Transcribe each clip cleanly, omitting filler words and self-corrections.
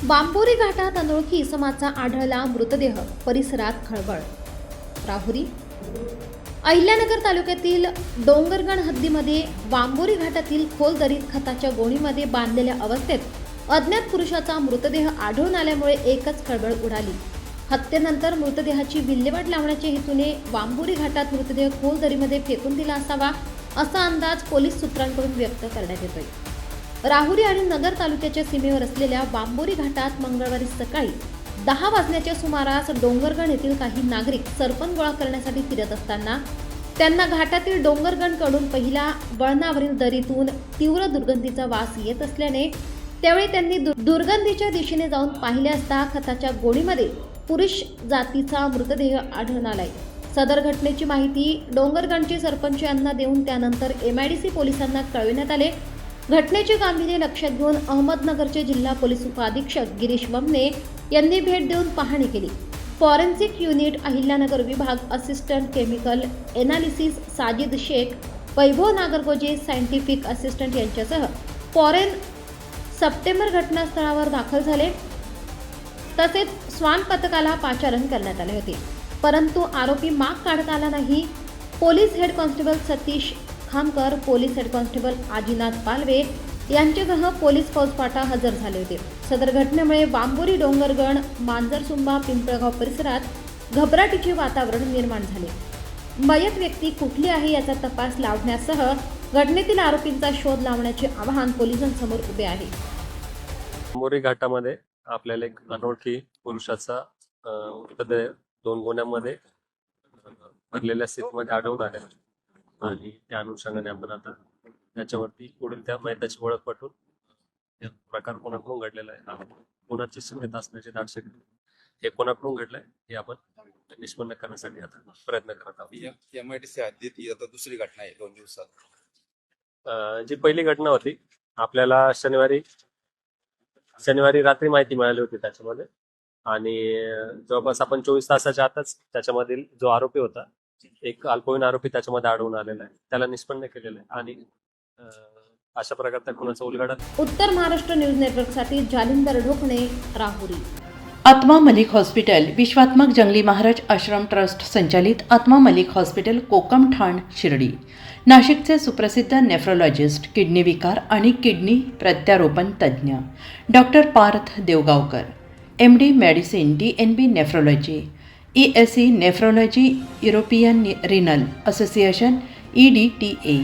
बांबोरी घाटात अनोळखी इसमाचा आढळला मृतदेह, परिसरात खळबळ. राहुरी अहिल्यानगर तालुक्यातील डोंगरगण हद्दीमध्ये बांबोरी घाटातील खोल दरीत खताच्या गोणीमध्ये बांधलेल्या अवस्थेत अज्ञात पुरुषाचा मृतदेह आढळून आल्यामुळे एकच खळबळ उडाली. हत्येनंतर मृतदेहाची विल्हेवाट लावण्याच्या हेतूने बांबोरी घाटात मृतदेह खोल दरीमध्ये फेकून दिला असावा असा अंदाज पोलीस सूत्रांकडून व्यक्त करण्यात येतोय. राहुरी आणि नगर तालुक्याच्या सीमेवर असलेल्या बांबोरी घाटात मंगळवारी सकाळी 10 वाजण्याच्या सुमारास डोंगरगण येथील काही नागरिक सरपण गोळा करण्यासाठी फिरत असताना त्यांना घाटातील डोंगरगणकडून पहिल्या वळणावरील दरीतून तीव्र दुर्गंधीचा वास येत असल्याने त्यावेळी त्यांनी दुर्गंधीच्या दिशेने जाऊन पाहिले असता खताच्या गोणीमध्ये पुरुष जातीचा मृतदेह आढळून आलाय. सदर घटनेची माहिती डोंगरगणचे सरपंच यांना देऊन त्यानंतर MIDC पोलिसांना कळविण्यात आले. घटनेचे गांभीर्य लक्षात घेऊन अहमदनगरचे जिल्हा पोलीस उपअधीक्षक गिरीश वमने यांनी भेट देऊन पाहणी केली. फॉरेन्सिक युनिट अहिल्यानगर विभाग assistant chemical analysis Sajid Shaikh, Vaibhav Nagargoje scientific assistant यांच्यासह फॉरेन सप्टेंबर घटनास्थळावर दाखल झाले. तसेच श्वान पथकाला पाचारण करण्यात आले होते, परंतु आरोपी माग काढता आला नाही. Police head constable Satish Khamkar, police head constable Ajinath Palve यांच्यासह पोलीस फौजफाटा हजर झाले होते. सदर घटनेमुळे बांबोरी, डोंगरगण, मांजरसुंबा, पिंपळगाव परिसरात घबराटीचे वातावरण निर्माण झाले. मयत व्यक्ती कुठली आहे याचा तपास लावण्यासह घटनेतील आरोपींचा शोध लावण्याचे आवाहन पोलिसांसमोर उभे आहे. बांबोरी घाटामध्ये आपल्याला एक अनोळखी पुरुषाचा मृतदेह 2 गोण्यांमध्ये भरलेल्या स्थितीमध्ये आढळून आले आणि त्या अनुषंगाने आपण आता त्याच्यावरती पुढील त्या मयताची ओळख पटवून प्रकार कोणाकडून घडलेला आहे, कोणाची संगत असण्याची दाट हे कोणाकडून घडलंय हे आपण निष्पन्न करण्यासाठी आता प्रयत्न करत आहोत. MIDC हद्दीत आता दुसरी घटना आहे 2 दिवसात. जी पहिली घटना होती आपल्याला शनिवारी रात्री माहिती मिळाली होती त्याच्यामध्ये, आणि जवळपास आपण 24 तासाच्या आतच त्याच्यामधील जो आरोपी होता, एक अल्पवयीन आरोपी त्याच्यामध्ये आढळून आलेला आहे, त्याला निष्पन्न केलेलं आहे आणि अशा प्रकारचा खुनाचा उलगडा. उत्तर महाराष्ट्र न्यूज नेटवर्कसाठी जालिंदर ढोकणे, राहुरी. आत्मा मलिक हॉस्पिटल विश्वात्मक जंगली महाराज आश्रम ट्रस्ट संचालित आत्मा मलिक हॉस्पिटल कोकमठाण शिर्डी. नाशिकचे सुप्रसिद्ध नेफ्रोलॉजिस्ट, किडनी विकार आणि किडनी प्रत्यारोपण तज्ज्ञ doctor Parth Devgaonkar, MD medicine, DNB nephrology, ESE nephrology, European renal association EDTA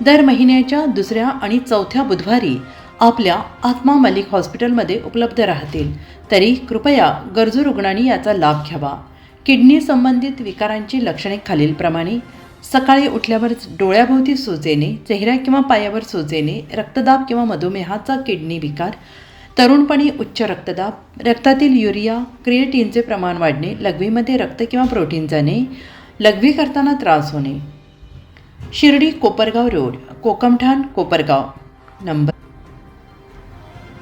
दर महिन्याच्या 2ऱ्या आणि 4थ्या बुधवारी आपल्या आत्मा मलिक हॉस्पिटलमध्ये उपलब्ध राहतील. तरी कृपया गरजू रुग्णांनी याचा लाभ घ्यावा. किडनी संबंधित विकारांची लक्षणे खालीलप्रमाणे: सकाळी उठल्यावर डोळ्याभोवती सूज येणे, चेहऱ्या किंवा पायावर सूज येणे, रक्तदाब किंवा मधुमेहाचा किडनी विकार, तरुणपणी उच्च रक्तदाब, रक्तातील युरिया क्रिएटिनचे प्रमाण वाढणे, लघवीमध्ये रक्त किंवा प्रोटीन जाणे, लघवी करताना त्रास होणे. शिर्डी कोपरगाव रोड, कोकमठाण, कोपरगाव. नंबर